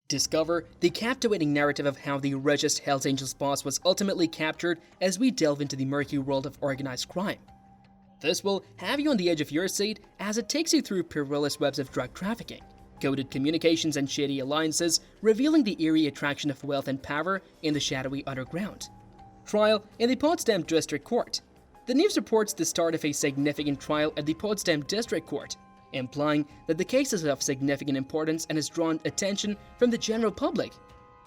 Discover the captivating narrative of how the Richest Hells Angels boss was ultimately captured as we delve into the murky world of organized crime. This will have you on the edge of your seat as it takes you through perilous webs of drug trafficking, coded communications and shady alliances, revealing the eerie attraction of wealth and power in the shadowy underground. Trial in the Potsdam District Court. The news reports the start of a significant trial at the Potsdam District Court, implying that the case is of significant importance and has drawn attention from the general public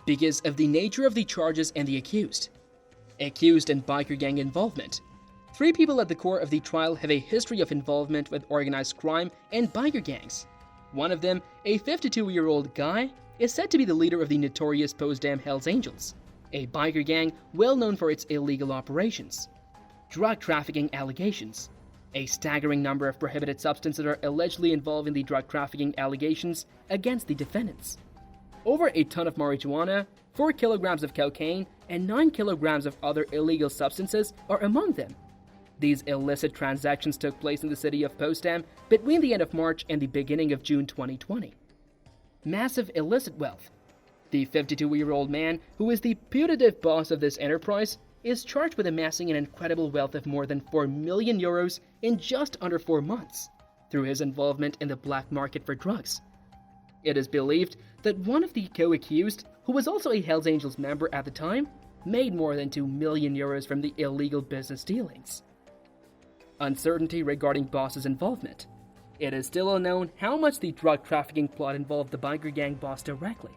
because of the nature of the charges and the accused. Accused and biker gang involvement. 3 people at the core of the trial have a history of involvement with organized crime and biker gangs. One of them, a 52-year-old guy, is said to be the leader of the notorious Potsdam Hells Angels, a biker gang well known for its illegal operations. Drug trafficking allegations. A staggering number of prohibited substances are allegedly involved in the drug trafficking allegations against the defendants. Over a ton of marijuana, 4 kilograms of cocaine, and 9 kilograms of other illegal substances are among them. These illicit transactions took place in the city of Potsdam between the end of March and the beginning of June 2020. Massive illicit wealth. The 52-year-old man, who is the putative boss of this enterprise, is charged with amassing an incredible wealth of more than 4 million euros in just under 4 months through his involvement in the black market for drugs. It is believed that one of the co-accused, who was also a Hells Angels member at the time, made more than 2 million euros from the illegal business dealings. Uncertainty regarding boss's involvement. It is still unknown how much the drug trafficking plot involved the biker gang boss directly.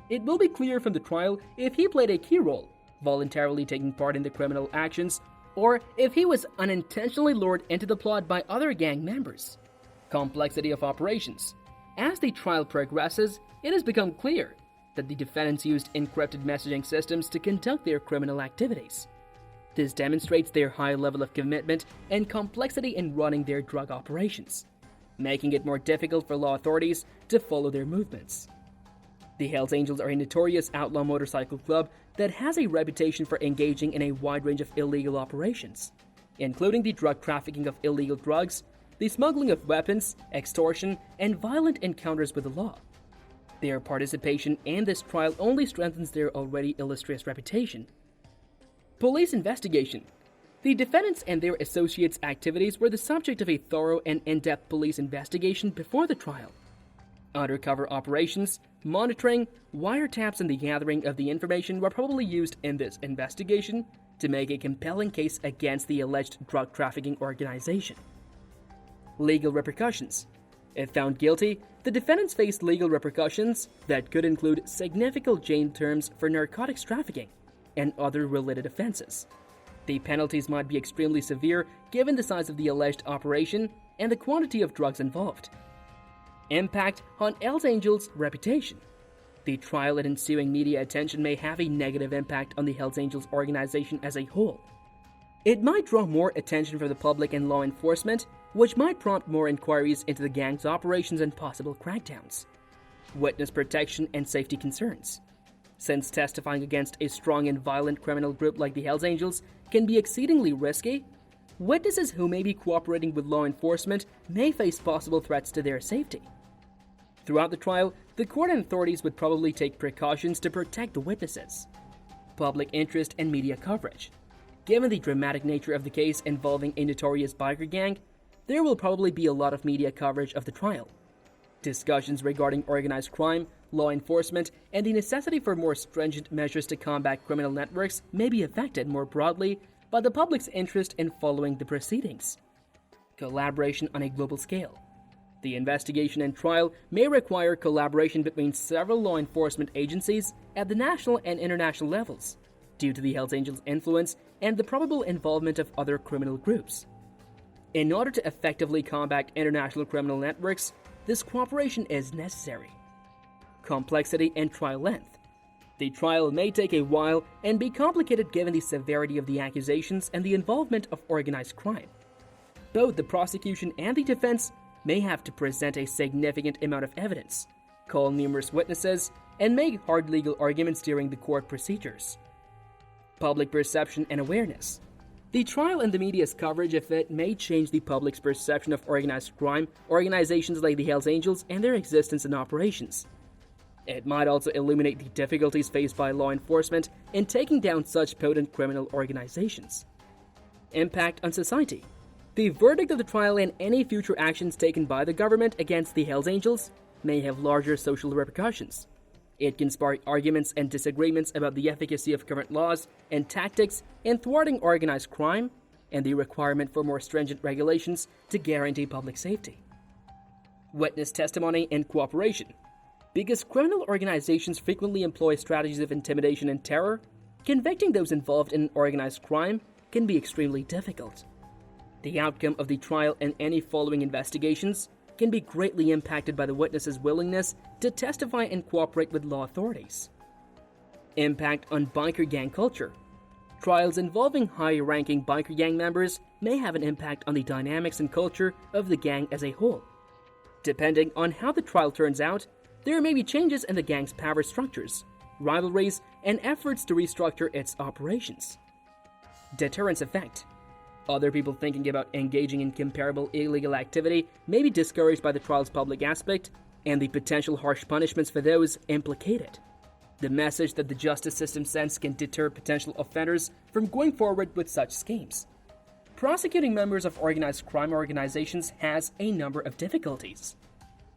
It will be clear from the trial if he played a key role, voluntarily taking part in the criminal actions, or if he was unintentionally lured into the plot by other gang members. Complexity of operations. As the trial progresses, it has become clear that the defendants used encrypted messaging systems to conduct their criminal activities. This demonstrates their high level of commitment and complexity in running their drug operations, making it more difficult for law authorities to follow their movements. The Hells Angels are a notorious outlaw motorcycle club that has a reputation for engaging in a wide range of illegal operations, including the drug trafficking of illegal drugs, the smuggling of weapons, extortion, and violent encounters with the law. Their participation in this trial only strengthens their already illustrious reputation. Police investigation. The defendants and their associates' activities were the subject of a thorough and in-depth police investigation before the trial. Undercover operations, monitoring, wiretaps, and the gathering of the information were probably used in this investigation to make a compelling case against the alleged drug trafficking organization. Legal repercussions. If found guilty, the defendants faced legal repercussions that could include significant jail terms for narcotics trafficking and other related offenses. The penalties might be extremely severe given the size of the alleged operation and the quantity of drugs involved. Impact on Hells Angels' reputation. The trial and ensuing media attention may have a negative impact on the Hells Angels organization as a whole. It might draw more attention from the public and law enforcement, which might prompt more inquiries into the gang's operations and possible crackdowns. Witness protection and safety concerns. Since testifying against a strong and violent criminal group like the Hells Angels can be exceedingly risky, witnesses who may be cooperating with law enforcement may face possible threats to their safety. Throughout the trial, the court and authorities would probably take precautions to protect the witnesses. Public interest and media coverage. Given the dramatic nature of the case involving a notorious biker gang, there will probably be a lot of media coverage of the trial. Discussions regarding organized crime, law enforcement, and the necessity for more stringent measures to combat criminal networks may be affected more broadly by the public's interest in following the proceedings. Collaboration on a global scale. The investigation and trial may require collaboration between several law enforcement agencies at the national and international levels, due to the Hells Angels' influence and the probable involvement of other criminal groups. In order to effectively combat international criminal networks, this cooperation is necessary. Complexity and trial length. The trial may take a while and be complicated given the severity of the accusations and the involvement of organized crime. Both the prosecution and the defense may have to present a significant amount of evidence, call numerous witnesses, and make hard legal arguments during the court procedures. Public perception and awareness. The trial and the media's coverage of it may change the public's perception of organized crime, organizations like the Hells Angels, and their existence and operations. It might also illuminate the difficulties faced by law enforcement in taking down such potent criminal organizations. Impact on society. The verdict of the trial and any future actions taken by the government against the Hells Angels may have larger social repercussions. It can spark arguments and disagreements about the efficacy of current laws and tactics in thwarting organized crime and the requirement for more stringent regulations to guarantee public safety. Witness testimony and cooperation. Because criminal organizations frequently employ strategies of intimidation and terror, convicting those involved in organized crime can be extremely difficult. The outcome of the trial and any following investigations can be greatly impacted by the witnesses' willingness to testify and cooperate with law authorities. Impact on biker gang culture. Trials involving high-ranking biker gang members may have an impact on the dynamics and culture of the gang as a whole. Depending on how the trial turns out, there may be changes in the gang's power structures, rivalries, and efforts to restructure its operations. Deterrence effect. Other people thinking about engaging in comparable illegal activity may be discouraged by the trial's public aspect and the potential harsh punishments for those implicated. The message that the justice system sends can deter potential offenders from going forward with such schemes. Prosecuting members of organized crime organizations has a number of difficulties.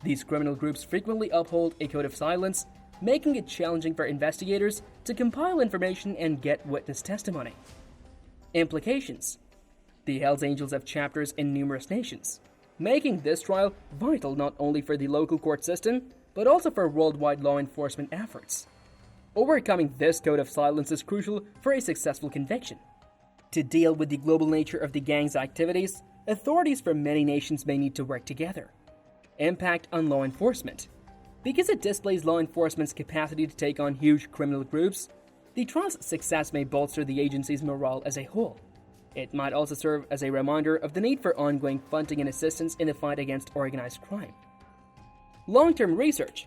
These criminal groups frequently uphold a code of silence, making it challenging for investigators to compile information and get witness testimony. Implications. The Hells Angels have chapters in numerous nations, making this trial vital not only for the local court system, but also for worldwide law enforcement efforts. Overcoming this code of silence is crucial for a successful conviction. To deal with the global nature of the gang's activities, authorities from many nations may need to work together. Impact on law enforcement. Because it displays law enforcement's capacity to take on huge criminal groups, the trial's success may bolster the agency's morale as a whole. It might also serve as a reminder of the need for ongoing funding and assistance in the fight against organized crime. Long-term research.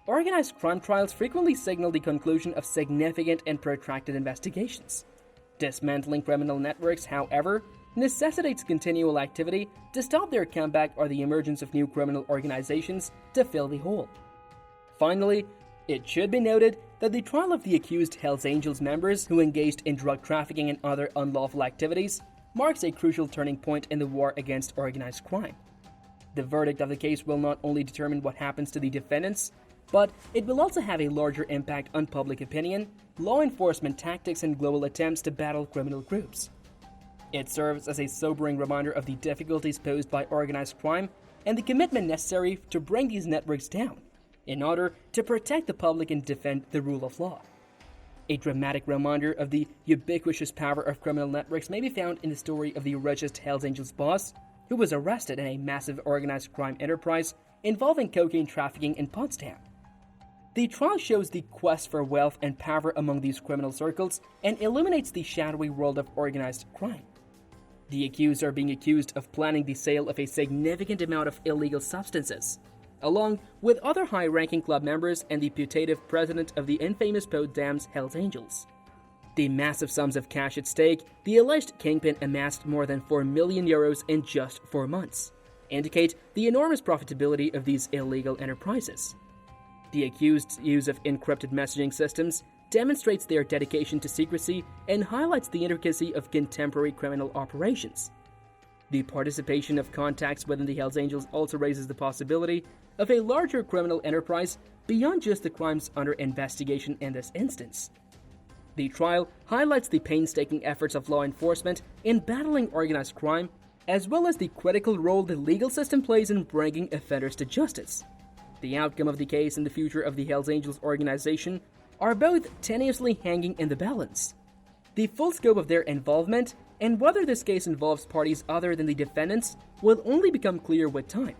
Organized crime trials frequently signal the conclusion of significant and protracted investigations. Dismantling criminal networks, however, necessitates continual activity to stop their comeback or the emergence of new criminal organizations to fill the hole. Finally, it should be noted that the trial of the accused Hells Angels members who engaged in drug trafficking and other unlawful activities marks a crucial turning point in the war against organized crime. The verdict of the case will not only determine what happens to the defendants, but it will also have a larger impact on public opinion, law enforcement tactics, and global attempts to battle criminal groups. It serves as a sobering reminder of the difficulties posed by organized crime and the commitment necessary to bring these networks down in order to protect the public and defend the rule of law. A dramatic reminder of the ubiquitous power of criminal networks may be found in the story of the richest Hells Angels boss, who was arrested in a massive organized crime enterprise involving cocaine trafficking in Potsdam. The trial shows the quest for wealth and power among these criminal circles and illuminates the shadowy world of organized crime. The accused are being accused of planning the sale of a significant amount of illegal substances, along with other high-ranking club members and the putative president of the infamous Potsdam's Hells Angels. The massive sums of cash at stake the alleged kingpin amassed more than 4 million euros in just 4 months indicate the enormous profitability of these illegal enterprises. The accused's use of encrypted messaging systems demonstrates their dedication to secrecy and highlights the intricacy of contemporary criminal operations. The participation of contacts within the Hells Angels also raises the possibility of a larger criminal enterprise beyond just the crimes under investigation in this instance. The trial highlights the painstaking efforts of law enforcement in battling organized crime, as well as the critical role the legal system plays in bringing offenders to justice. The outcome of the case and the future of the Hells Angels organization are both tenuously hanging in the balance. The full scope of their involvement and whether this case involves parties other than the defendants will only become clear with time.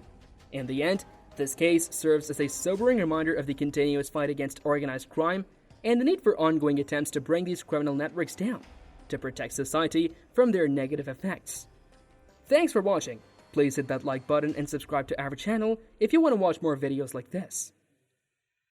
In the end, this case serves as a sobering reminder of the continuous fight against organized crime and the need for ongoing attempts to bring these criminal networks down to protect society from their negative effects. Thanks for watching. Please hit that like button and subscribe to our channel if you want to watch more videos like this.